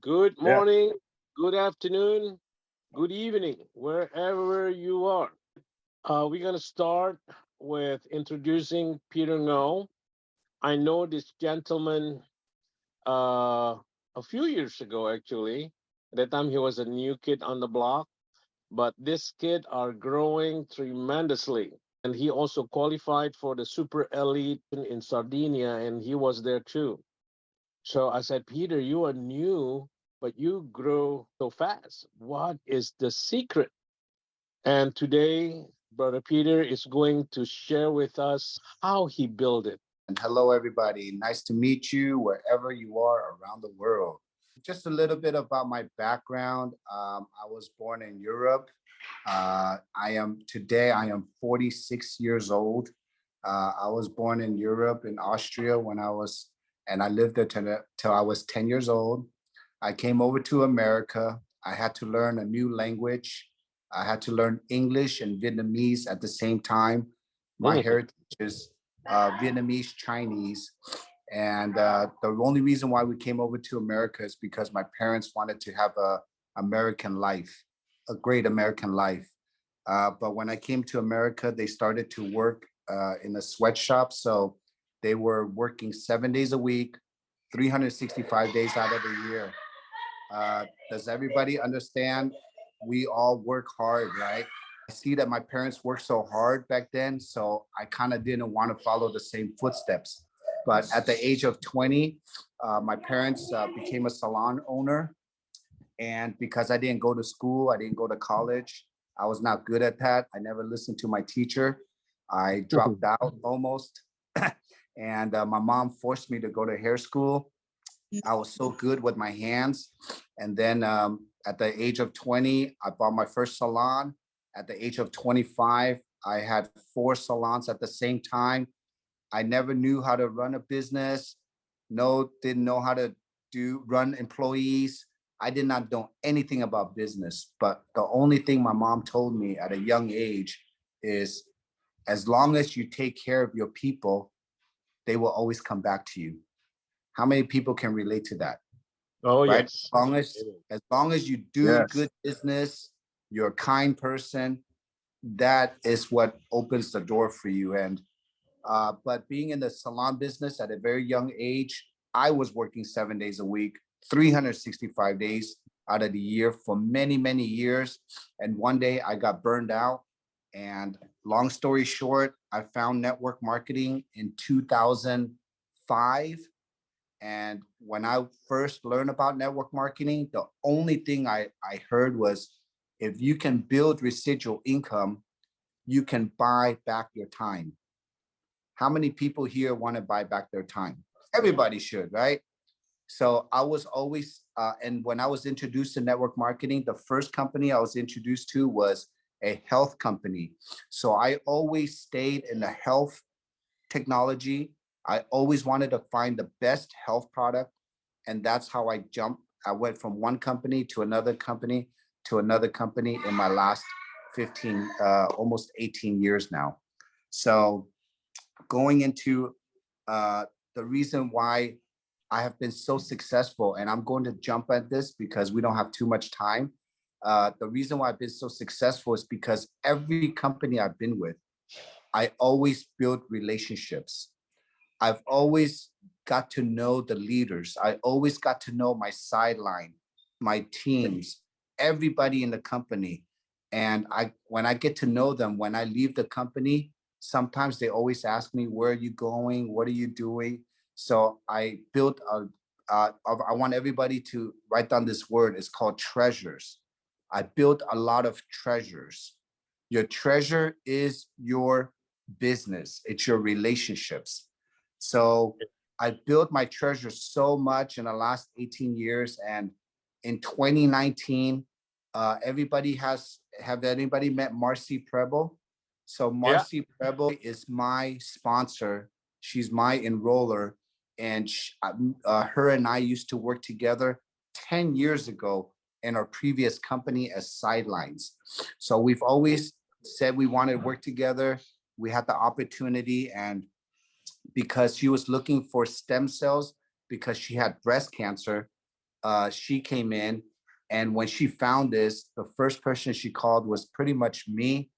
Good Yeah. morning, good afternoon, good evening, wherever you are. We're going to start with introducing Peter Ngo. I know this gentleman a few years ago, actually. At that time, he was a new kid on the block, but this kid are growing tremendously. And he also qualified for the super elite in Sardinia, and he was there too. So I said, Peter, you are new, but you grow so fast. What is the secret? And today, Brother Peter is going to share with us how he built it. And hello, everybody. Nice to meet you wherever you are around the world. Just a little bit about my background. I was born in Europe. I am 46 years old. I was born in Europe, in Austria, and I lived there till I was 10 years old. I came over to America. I had to learn a new language. I had to learn English and Vietnamese at the same time. My Mhm. heritage is Vietnamese, Chinese. And the only reason why we came over to America is because my parents wanted to have a American life, a great American life. But when I came to America, they started to work in a sweatshop. So they were working 7 days a week, 365 days out of the year. Does everybody understand? We all work hard, right? I see that my parents worked so hard back then, so I kind of didn't want to follow the same footsteps. But at the age of 20, my parents became a salon owner. And because I didn't go to school, I didn't go to college, I was not good at that. I never listened to my teacher. I dropped out almost. And my mom forced me to go to hair school. I was so good with my hands. And then at the age of 20, I bought my first salon. At the age of 25, I had four salons at the same time. I never knew how to run a business. No, didn't know how to run employees. I did not know anything about business. But the only thing my mom told me at a young age is as long as you take care of your people, they will always come back to you. How many people can relate to that? Oh, Right? yes. As long as you do Yes. good business, you're a kind person, that is what opens the door for you. And but being in the salon business at a very young age, I was working 7 days a week, 365 days out of the year for many, many years. And one day I got burned out. And long story short, I found network marketing in 2005. And when I first learned about network marketing, the only thing I heard was if you can build residual income, you can buy back your time. How many people here want to buy back their time? Everybody should, right? So I was always, and when I was introduced to network marketing, the first company I was introduced to was a health company. So I always stayed in the health technology. I always wanted to find the best health product. And that's how I jumped. I went from one company to another company to another company in my last 15, almost 18 years now. So going into the reason why I have been so successful, and I'm going to jump at this because we don't have too much time. The reason why I've been so successful is because every company I've been with, I always build relationships. I've always got to know the leaders. I always got to know my sideline, my teams, everybody in the company. And when I get to know them, when I leave the company, sometimes they always ask me, where are you going? What are you doing? So I built I want everybody to write down this word. It's called treasures. I built a lot of treasures. Your treasure is your business. It's your relationships. So I built my treasure so much in the last 18 years. And in 2019, have anybody met Marcy Preble? So Yeah. Marcy Preble is my sponsor. She's my enroller. And her and I used to work together 10 years ago in our previous company as sidelines. So we've always said we wanted to work together. We had the opportunity, and because she was looking for stem cells because she had breast cancer, she came in, and when she found this, the first person she called was pretty much me.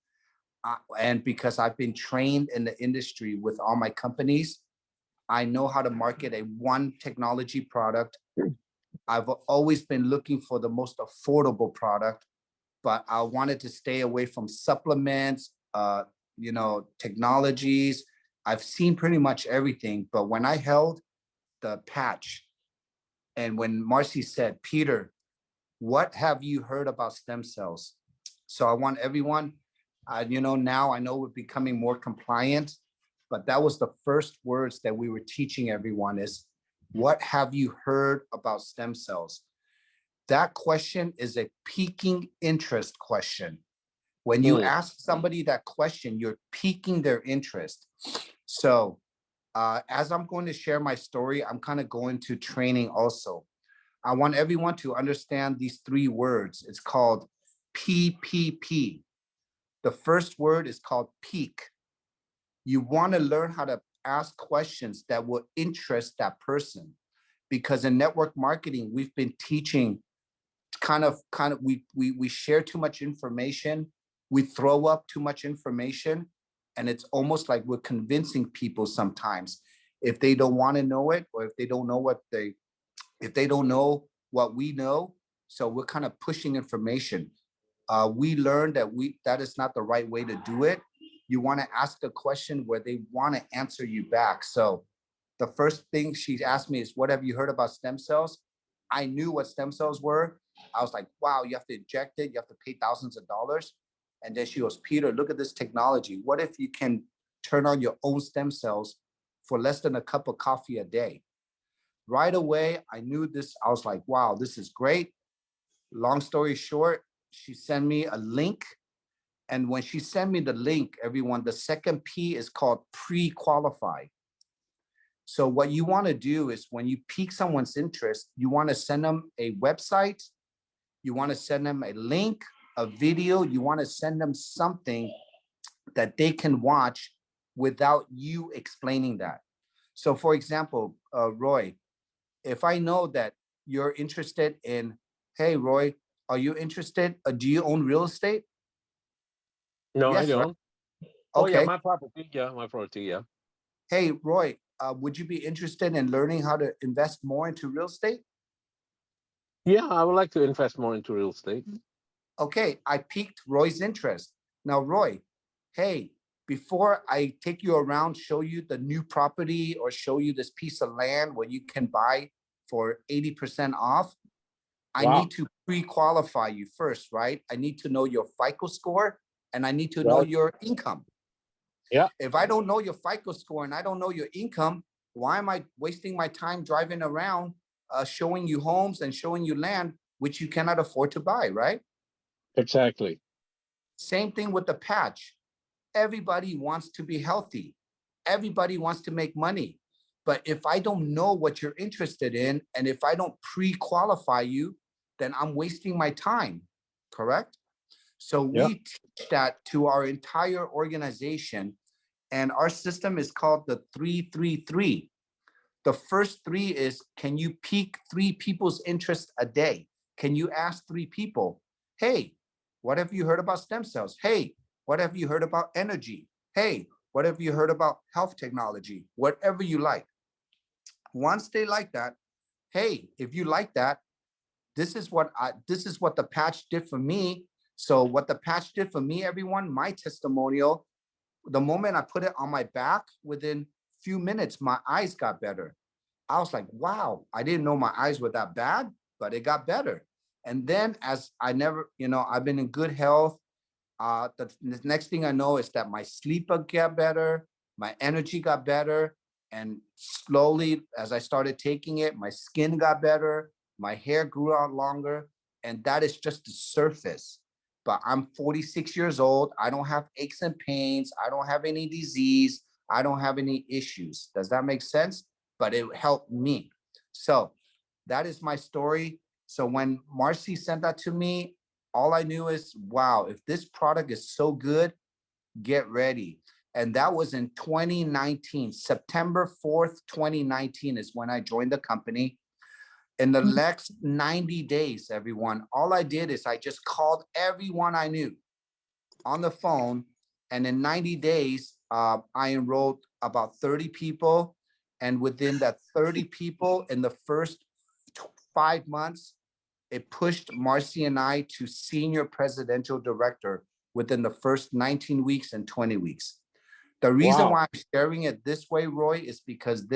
And because I've been trained in the industry with all my companies, I know how to market a one technology product. I've always been looking for the most affordable product, but I wanted to stay away from supplements, technologies. I've seen pretty much everything, but when I held the patch, and when Marcy said, Peter, what have you heard about stem cells? So I want everyone, now I know we're becoming more compliant, but that was the first words that we were teaching everyone is, what have you heard about stem cells? That question is a piquing interest question. When you ask somebody that question, you're piquing their interest. So as I'm going to share my story, I'm kind of going to training also. I want everyone to understand these three words. It's called PPP. The first word is called peak. You want to learn how to ask questions that will interest that person. Because in network marketing, we've been teaching we share too much information. We throw up too much information. And it's almost like we're convincing people sometimes if they don't want to know it, or if they don't know what we know. So we're kind of pushing information. We learned that is not the right way to do it. You want to ask a question where they want to answer you back. So the first thing she asked me is, what have you heard about stem cells? I knew what stem cells were. I was like, wow, you have to inject it. You have to pay thousands of dollars. And then she goes, Peter, look at this technology. What if you can turn on your own stem cells for less than a cup of coffee a day? Right away, I knew this. I was like, wow, this is great. Long story short, she sent me a link. And when she sent me the link, everyone, the second P is called pre-qualify. So what you want to do is when you pique someone's interest, you want to send them a website, you want to send them a link, a video, you want to send them something that they can watch without you explaining that. So for example, Roy, if I know that you're interested in, hey, Roy, are you interested? Do you own real estate? No, I Yes, right. don't. Oh, yeah, Okay. my property. Yeah, my property. Yeah. Hey, Roy, would you be interested in learning how to invest more into real estate? Yeah, I would like to invest more into real estate. Okay, I piqued Roy's interest. Now, Roy, hey, before I take you around, show you the new property or show you this piece of land where you can buy for 80% off, I Wow. need to pre-qualify you first, right? I need to know your FICO score and I need to know Right. your income. Yeah. If I don't know your FICO score and I don't know your income, why am I wasting my time driving around showing you homes and showing you land which you cannot afford to buy, right? Exactly. Same thing with the patch. Everybody wants to be healthy. Everybody wants to make money. But if I don't know what you're interested in, and if I don't pre-qualify you, then I'm wasting my time, correct? So Yeah. we teach that to our entire organization. And our system is called the 333. The first three is, can you pique three people's interest a day? Can you ask three people, hey, what have you heard about stem cells? Hey, what have you heard about energy? Hey, what have you heard about health technology? Whatever you like. Once they like that, hey, if you like that, this is what the patch did for me. So what the patch did for me, everyone, my testimonial, the moment I put it on my back, within few minutes, my eyes got better. I was like, wow, I didn't know my eyes were that bad, but it got better. And then as I've been in good health. The next thing I know is that my sleep got better, my energy got better. And slowly, as I started taking it, my skin got better, my hair grew out longer. And that is just the surface. But I'm 46 years old. I don't have aches and pains. I don't have any disease. I don't have any issues. Does that make sense? But it helped me. So that is my story. So when Marcy sent that to me, all I knew is, wow, if this product is so good, get ready. And that was in 2019, September 4th, 2019 is when I joined the company. In the next 90 days, everyone, all I did is I just called everyone I knew on the phone. And in 90 days, I enrolled about 30 people. And within that 30 people, in the first 5 months, it pushed Marcy and I to senior presidential director within the first 19 weeks and 20 weeks. The reason Wow. why I'm sharing it this way, Roy, is because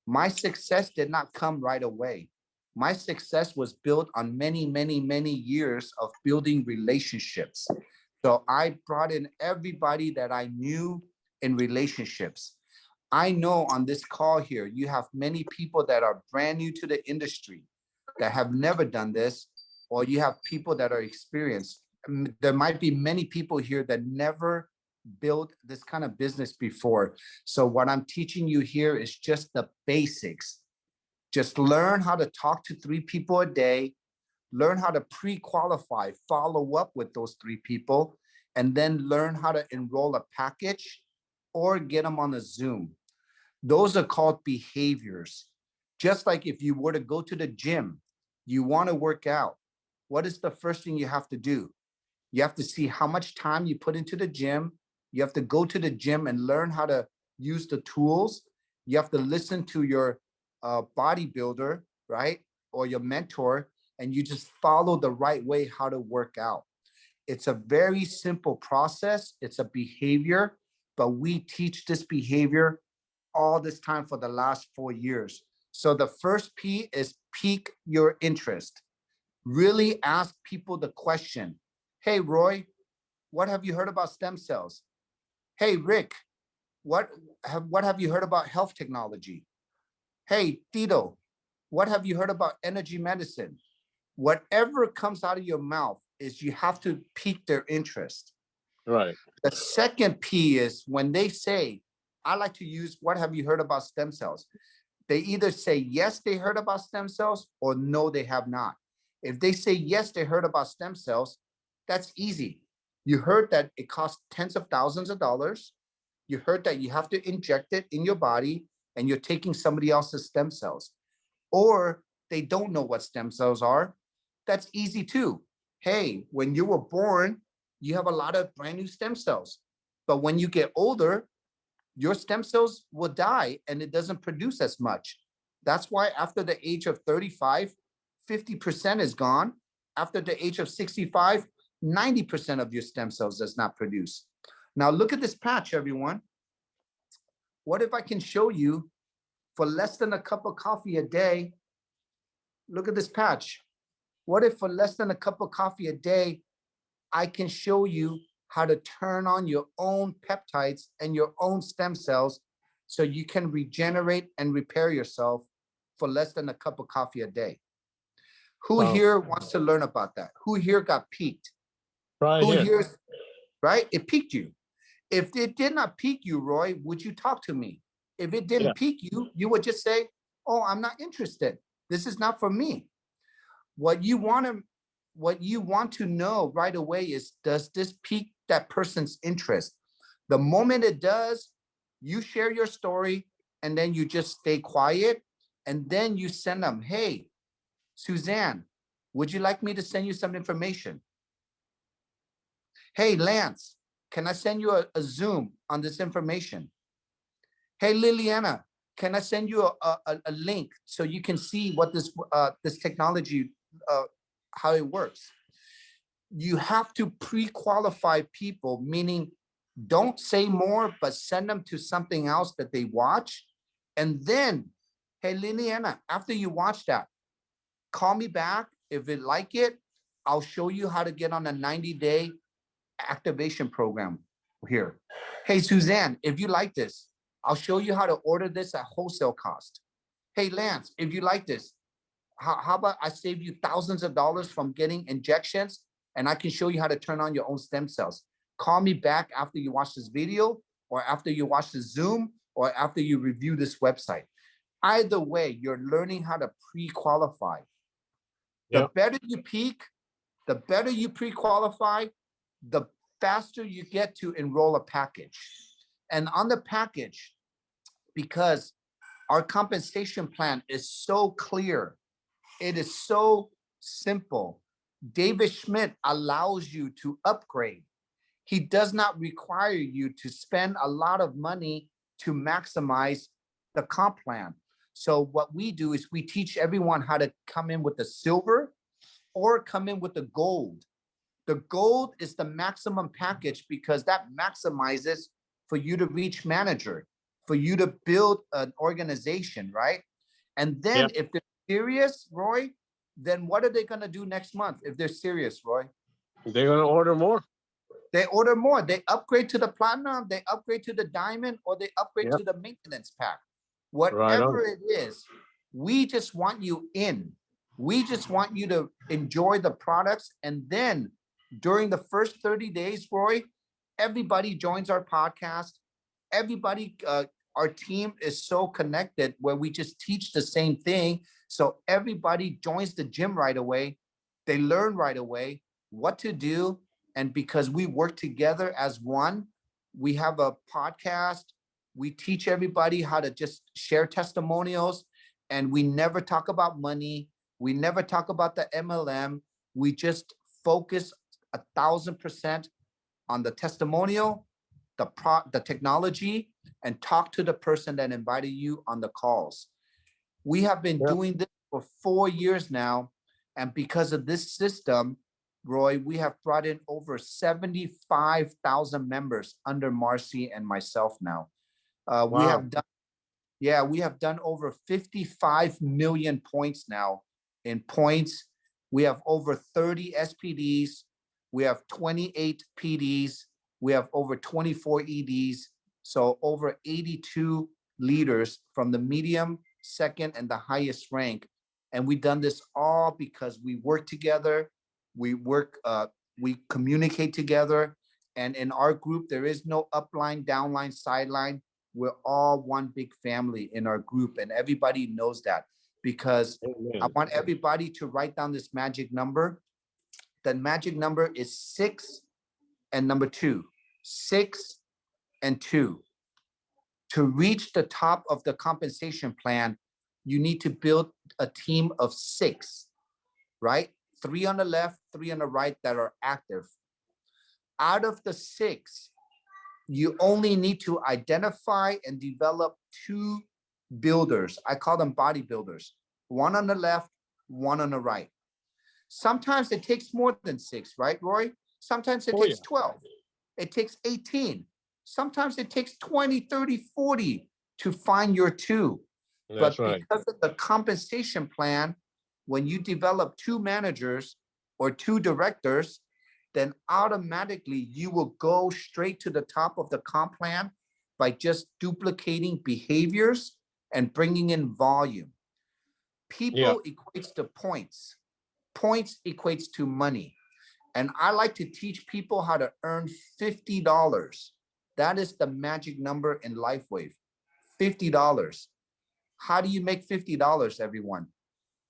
my success did not come right away. My success was built on many, many, many years of building relationships. So I brought in everybody that I knew in relationships. I know on this call here, you have many people that are brand new to the industry that have never done this, or you have people that are experienced. There might be many people here that never built this kind of business before. So what I'm teaching you here is just the basics. Just learn how to talk to 3 people a day, learn how to pre-qualify, follow up with those 3 people, and then learn how to enroll a package or get them on a Zoom. Those are called behaviors. Just like if you were to go to the gym, you want to work out. What is the first thing you have to do? You have to see how much time you put into the gym. You have to go to the gym and learn how to use the tools. You have to listen to your bodybuilder, right? Or your mentor, and you just follow the right way how to work out. It's a very simple process. It's a behavior, but we teach this behavior all this time for the last 4 years. So the first P is pique your interest. Really ask people the question. Hey, Roy, what have you heard about stem cells? Hey, Rick, what have you heard about health technology? Hey, Tito, what have you heard about energy medicine? Whatever comes out of your mouth is you have to pique their interest. Right. The second P is when they say, I like to use, what have you heard about stem cells? They either say, yes, they heard about stem cells, or no, they have not. If they say, yes, they heard about stem cells, that's easy. You heard that it costs tens of thousands of dollars. You heard that you have to inject it in your body and you're taking somebody else's stem cells. Or they don't know what stem cells are. That's easy too. Hey, when you were born, you have a lot of brand new stem cells. But when you get older, your stem cells will die and it doesn't produce as much. That's why after the age of 35, 50% is gone. After the age of 65, 90% of your stem cells does not produce. Now look at this patch, everyone. What if I can show you for less than a cup of coffee a day? Look at this patch. What if for less than a cup of coffee a day, I can show you how to turn on your own peptides and your own stem cells so you can regenerate and repair yourself for less than a cup of coffee a day? Who Wow. here wants to learn about that? Who here got piqued? Right Who here. here, right? It piqued you. If it did not pique you, Roy, would you talk to me? If it Yeah. didn't pique you, you would just say, oh, I'm not interested. This is not for me. What you want to know right away is, does this pique that person's interest? The moment it does, you share your story and then you just stay quiet and then you send them, hey, Suzanne, would you like me to send you some information? Hey, Lance, can I send you a Zoom on this information? Hey, Liliana, can I send you a link so you can see what this technology, how it works? You have to pre-qualify people, meaning don't say more, but send them to something else that they watch. And then, hey, Liliana, after you watch that, call me back. If you like it, I'll show you how to get on a 90-day activation program here. Hey, Suzanne, if you like this, I'll show you how to order this at wholesale cost. Hey, Lance, if you like this, how about I save you thousands of dollars from getting injections and I can show you how to turn on your own stem cells. Call me back after you watch this video or after you watch the Zoom or after you review this website. Either way, you're learning how to pre-qualify. The Yeah. better you peak, the better you pre-qualify, the faster you get to enroll a package. And on the package, because our compensation plan is so clear, It is so simple. David Schmidt allows you to upgrade. He does not require you to spend a lot of money to maximize the comp plan. So what we do is we teach everyone how to come in with the silver or come in with the gold. The gold is the maximum package because that maximizes for you to reach manager, for you to build an organization, right? And Yeah. then if they're serious, Roy, then what are they going to do next month if they're serious, Roy? They're gonna order more. They order more. They upgrade to the platinum, they upgrade to the diamond, or they upgrade Yep. to the maintenance pack. Right Whatever on. it is, we just want you in. We just want you to enjoy the products. And then during the first 30 days, Roy, everybody joins our podcast. Everybody, our team is so connected where we just teach the same thing. So everybody joins the gym right away. They learn right away what to do, and because we work together as one, we have a podcast. We teach everybody how to just share testimonials, and we never talk about money. We never talk about the MLM. We just focus 1,000% on the testimonial, the technology, and talk to the person that invited you on the calls. We have been Yep. doing this for 4 years now. And because of this system, Roy, we have brought in over 75,000 members under Marcy and myself now. We Wow. have done, yeah, we have done over 55 million points now in points. We have over 30 SPDs. We have 28 PDs. We have over 24 EDs. So over 82 leaders from the medium, second, and the highest rank. And we've done this all because we work together. We communicate together. And in our group, there is no upline, downline, sideline. We're all one big family in our group, and everybody knows that because I Amen. want everybody to write down this magic number. The magic number is 6 and number 2, 6 and 2. To reach the top of the compensation plan, you need to build a team of 6, right? 3 on the left, 3 on the right that are active. Out of the 6, you only need to identify and develop 2 builders. I call them bodybuilders. 1 on the left, 1 on the right. Sometimes it takes more than 6, right, Roy? Sometimes it Oh yeah. takes 12. It takes 18. Sometimes it takes 20, 30, 40 to find your 2. That's But right. because of the compensation plan, when you develop 2 managers or 2 directors, then automatically you will go straight to the top of the comp plan by just duplicating behaviors and bringing in volume. Yeah. People equates to points. Points equates to money. And I like to teach people how to earn $50. That is the magic number in LifeWave. $50. How do you make $50, everyone?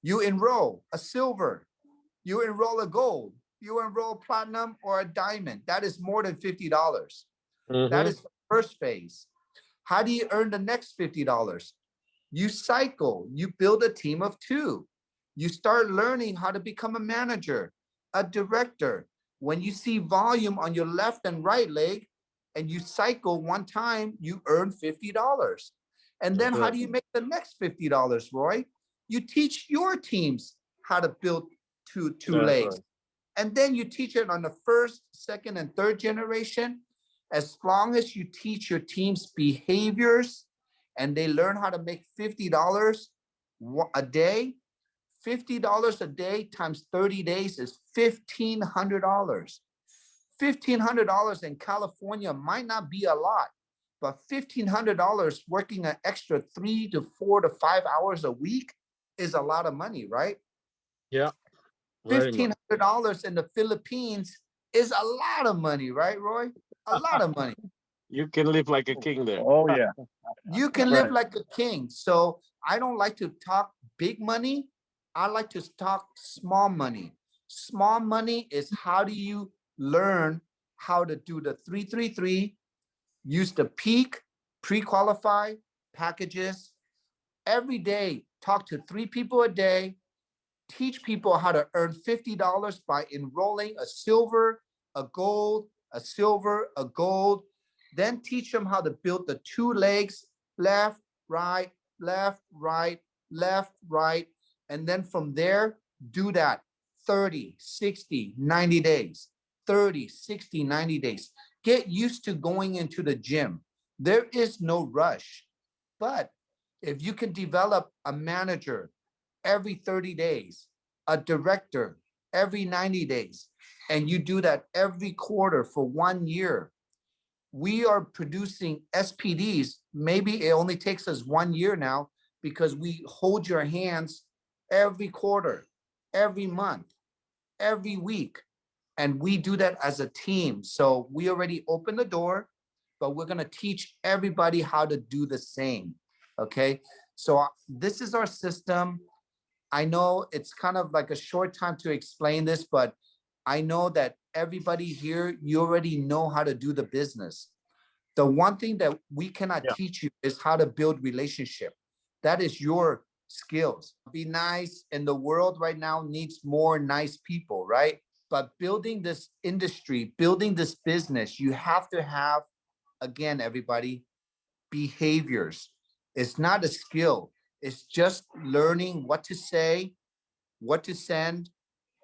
You enroll a silver, you enroll a gold, you enroll platinum or a diamond. That is more than $50. That Mm-hmm. is the first phase. How do you earn the next $50? You cycle, you build a team of 2. You start learning how to become a manager, a director. When you see volume on your left and right leg and you cycle one time, you earn $50. And then That's how right. do you make the next $50, Roy? You teach your teams how to build two That's legs. right. And then you teach it on the first, second, and third generation. As long as you teach your teams behaviors and they learn how to make $50 a day, $50 a day times 30 days is $1,500. $1,500 in California might not be a lot, but $1,500 working an extra 3 to 4 to 5 hours a week is a lot of money, right? Yeah. Very much. $1,500 in the Philippines is a lot of money, right, Roy? A lot of money. You can live like a king there. Oh yeah, You can live right. like a king. So I don't like to talk big money. I like to talk small money. Small money is how do you learn how to do the 333, use the peak, pre-qualify packages every day. Talk to 3 people a day. teach people how to earn $50 by enrolling a silver, a gold, a silver, a gold. Then teach them how to build the two legs, left, right, left, right, left, right. And then from there, do that 30, 60, 90 days. 30, 60, 90 days. Get used to going into the gym. There is no rush. But if you can develop a manager every 30 days, a director every 90 days, and you do that every quarter for 1 year, we are producing SPDs. Maybe it only takes us 1 year now because we hold your hands every quarter, every month, every week. And we do that as a team. So we already opened the door, but we're going to teach everybody how to do the same. Okay. So this is our system. I know it's kind of like a short time to explain this, but I know that everybody here, you already know how to do the business. The one thing that we cannot Yeah. teach you is how to build relationship. That is your skills. Be nice, and the world right now needs more nice people, right? But building this industry, building this business, you have to have, again, everybody, behaviors. It's not a skill. It's just learning what to say, what to send,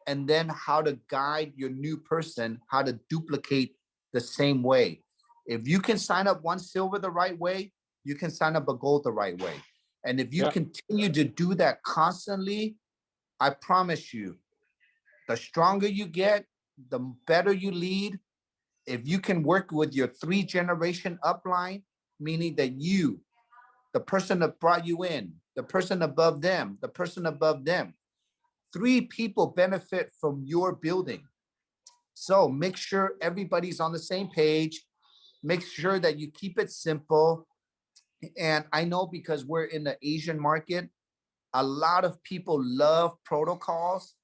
and then how to guide your new person, how to duplicate the same way. If you can sign up one silver the right way, you can sign up a gold the right way. And if you Yeah. continue to do that constantly, I promise you, the stronger you get, the better you lead. If you can work with your 3 generation upline, meaning that you, the person that brought you in, the person above them, the person above them, 3 people benefit from your building. So make sure everybody's on the same page. Make sure that you keep it simple. And I know because we're in the Asian market, a lot of people love protocols,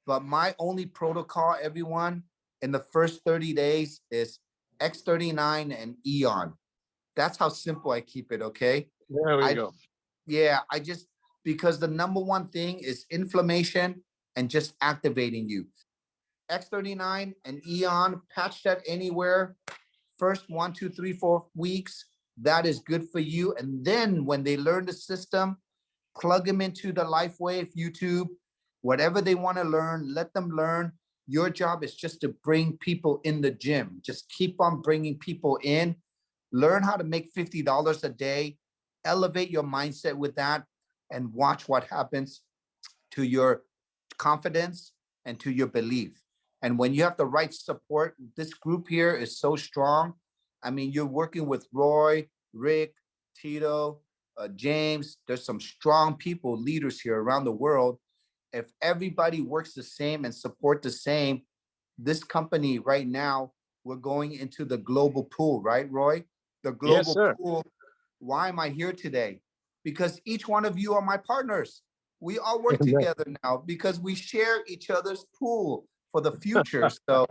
but my only protocol, everyone, in the first 30 days is X39 and Eon. That's how simple I keep it, okay? There we I go. Yeah, I just, because the number one thing is inflammation and just activating you. X39 and Eon, patch that anywhere. First 1, 2, 3, 4 weeks, that is good for you. And then when they learn the system, plug them into the LifeWave YouTube, whatever they want to learn, let them learn. Your job is just to bring people in the gym. Just keep on bringing people in. Learn how to make $50 a day. Elevate your mindset with that and watch what happens to your confidence and to your belief. And when you have the right support, this group here is so strong. I mean, you're working with Roy, Rick, Tito, James. There's some strong people, leaders here around the world. If everybody works the same and support the same, this company right now, we're going into the global pool, right, Roy? The Yes, global sir. pool. Why am I here today? Because each one of you are my partners. We all work together now because we share each other's pool for the future. So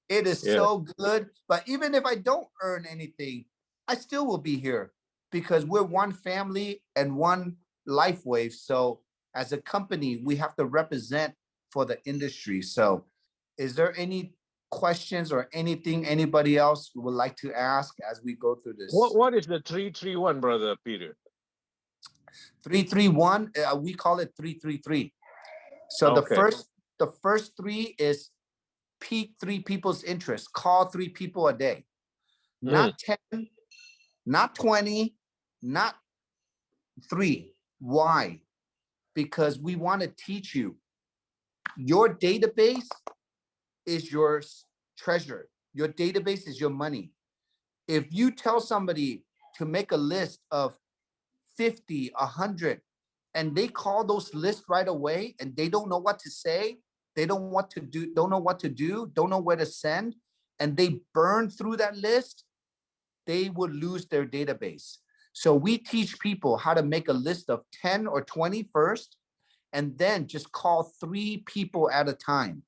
it is Yeah. so good. But even if I don't earn anything, I still will be here because we're one family and one life wave. So as a company, we have to represent for the industry. So is there any questions or anything anybody else would like to ask as we go through this? What is the 331, brother Peter? 331, we call it 333. So Okay. the first three is pique 3 people's interest. Call 3 people a day, Mm. not 10, not 20, not 3. Why? Because we want to teach you. Your database is your treasure. Your database is your money. If you tell somebody to make a list of 50, 100, and they call those lists right away and they don't know what to say, they don't what to do, don't know what to do, don't know where to send, and they burn through that list, they would lose their database. So we teach people how to make a list of 10 or 20 first, and then just call 3 people at a time.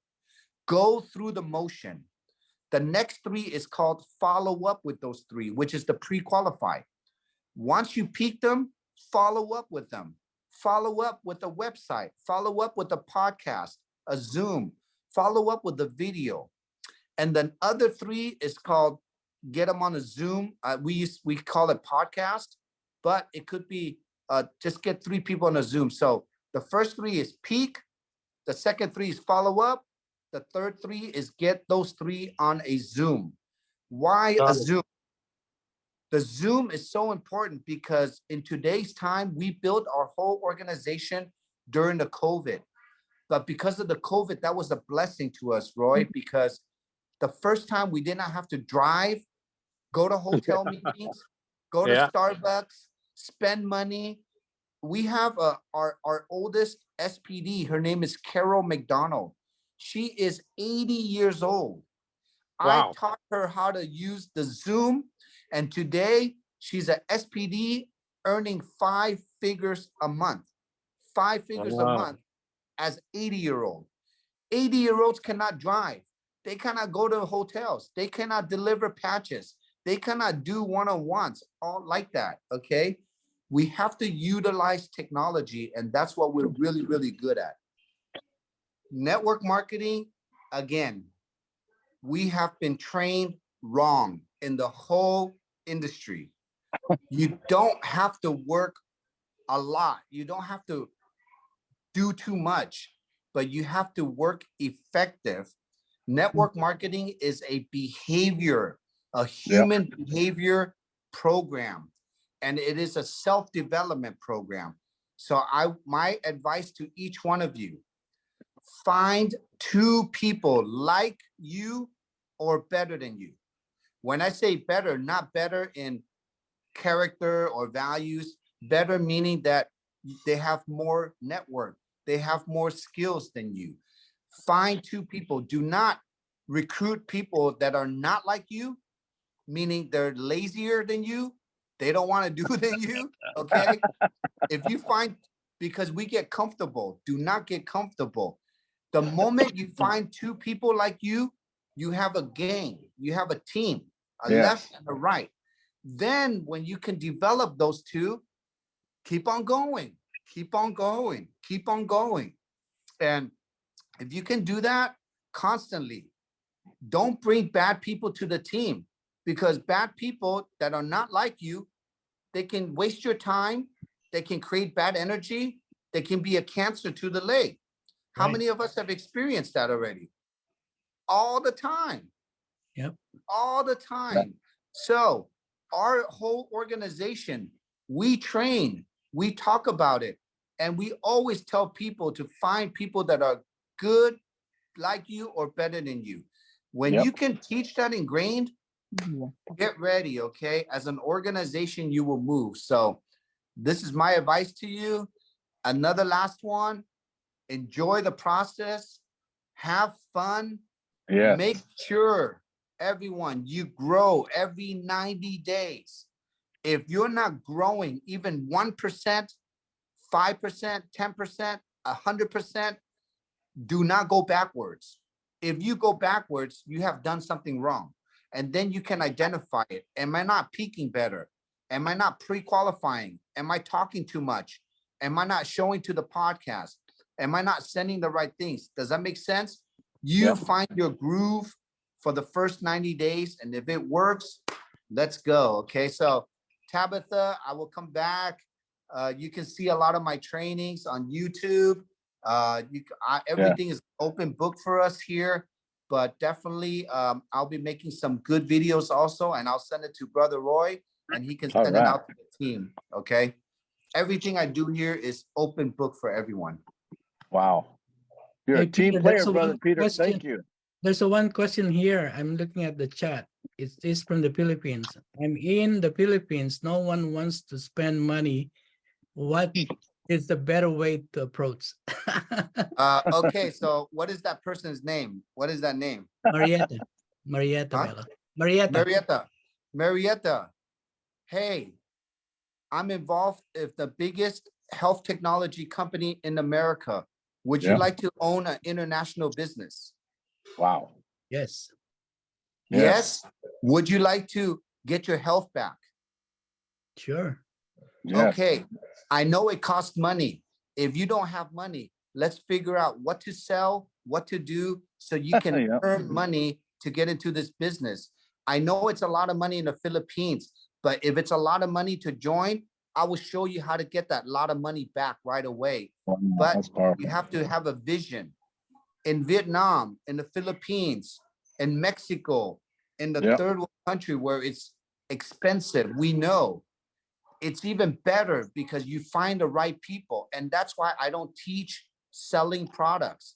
Go through the motion. The next 3 is called follow up with those 3, which is the pre-qualify. Once you peak them, follow up with them. follow up with a website, follow up with a podcast, a Zoom, follow up with the video. And then other three is called get them on a Zoom. We call it podcast, but it could be just get three people on a Zoom. So the first three is peak. The second three is follow up. The third three is get those three on a Zoom. Why a Zoom? The Zoom is so important because in today's time, we built our whole organization during the COVID. But because of the COVID, that was a blessing to us, Roy, because the first time we did not have to drive, go to hotel meetings, go to Starbucks, spend money. We have our oldest SPD. Her name is Carol McDonald. She is 80 years old. Wow. I taught her how to use the Zoom. And today she's an SPD earning 5 figures a month, 5 figures a month as 80-year-old. 80-year-olds cannot drive. They cannot go to hotels. They cannot deliver patches. They cannot do one-on-ones, all like that, okay? We have to utilize technology, and that's what we're really, really good at. Network marketing, again, we have been trained wrong in the whole industry. You don't have to work a lot. You don't have to do too much, but you have to work effective. Network marketing is a behavior, a human behavior program, and it is a self-development program. So my advice to each one of you, find 2 people like you or better than you. When I say better, not better in character or values, better meaning that they have more network, they have more skills than you. Find 2 people. Do not recruit people that are not like you, meaning they're lazier than you. They don't want to do than you, okay? If you find, because we get comfortable, do not get comfortable. The moment you find 2 people like you have a gang, you have a team, a left and a right. Then when you can develop those 2, keep on going, keep on going, keep on going. And if you can do that constantly, don't bring bad people to the team, because bad people that are not like you, they can waste your time. They can create bad energy. They can be a cancer to the leg. How many of us have experienced that already? All the time. Yep. All the time. So our whole organization, we train, we talk about it, and we always tell people to find people that are good, like you, or better than you. When you can teach that ingrained, get ready, okay? As an organization, you will move. So this is my advice to you. Another last one, enjoy the process, have fun, make sure everyone, you grow every 90 days. If you're not growing even 1%, 5%, 10%, 100%, do not go backwards. If you go backwards, you have done something wrong. And then you can identify it. Am I not peaking better? Am I not pre-qualifying? Am I talking too much? Am I not showing to the podcast? Am I not sending the right things? Does that make sense? You find your groove for the first 90 days. And if it works, let's go. Okay. So Tabitha, I will come back. You can see a lot of my trainings on YouTube. Everything is open book for us here, but definitely I'll be making some good videos also, and I'll send it to Brother Roy, and he can send it out to the team. Okay. Everything I do here is open book for everyone. Wow. You're a team player, Brother Peter. Thank you. There's a one question here. I'm looking at the chat. It's from the Philippines. I'm in the Philippines. No one wants to spend money. What is the better way to approach? Okay, so what is that person's name? What is that name? Marietta. Marietta. Huh? Marietta. Marietta. Hey, I'm involved with the biggest health technology company in America. Would you like to own an international business? Wow. Yes. Yes. Would you like to get your health back? Sure. Yes. Okay. I know it costs money. If you don't have money, let's figure out what to sell, what to do, so you can Yeah. earn money to get into this business. I know it's a lot of money in the Philippines, but if it's a lot of money to join, I will show you how to get that lot of money back right away. Wow, But that's powerful. you have to have a vision. In Vietnam, in the Philippines, in Mexico, in the Yep. third world country where it's expensive, we know it's even better because you find the right people. And that's why I don't teach selling products.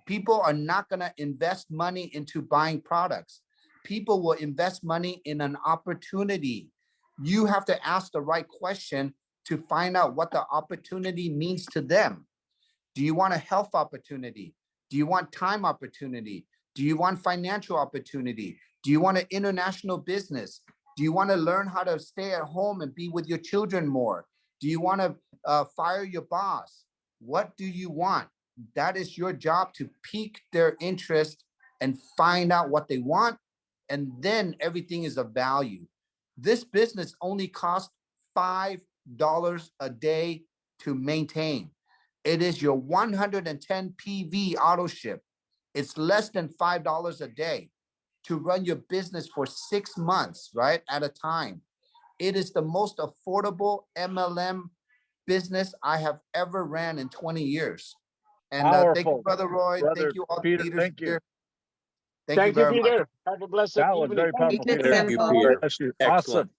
People are not going to invest money into buying products. People will invest money in an opportunity. You have to ask the right question to find out what the opportunity means to them. Do you want a health opportunity? Do you want time opportunity? Do you want financial opportunity? Do you want an international business? Do you want to learn how to stay at home and be with your children more? Do you want to fire your boss? What do you want? That is your job, to pique their interest and find out what they want. And then everything is of value. This business only costs $5 a day to maintain. It is your 110 PV auto ship. It's less than $5 a day to run your business for 6 months, right, at a time. It is the most affordable MLM business I have ever ran in 20 years. And thank you, Powerful, Brother Roy. brother Thank you, all the Peter. leaders Thank you. here. Thank you Thank you, very much. Peter. Have a blessed That was evening. very powerful, Thank you, Peter. Peter. God bless you. Awesome. Excellent.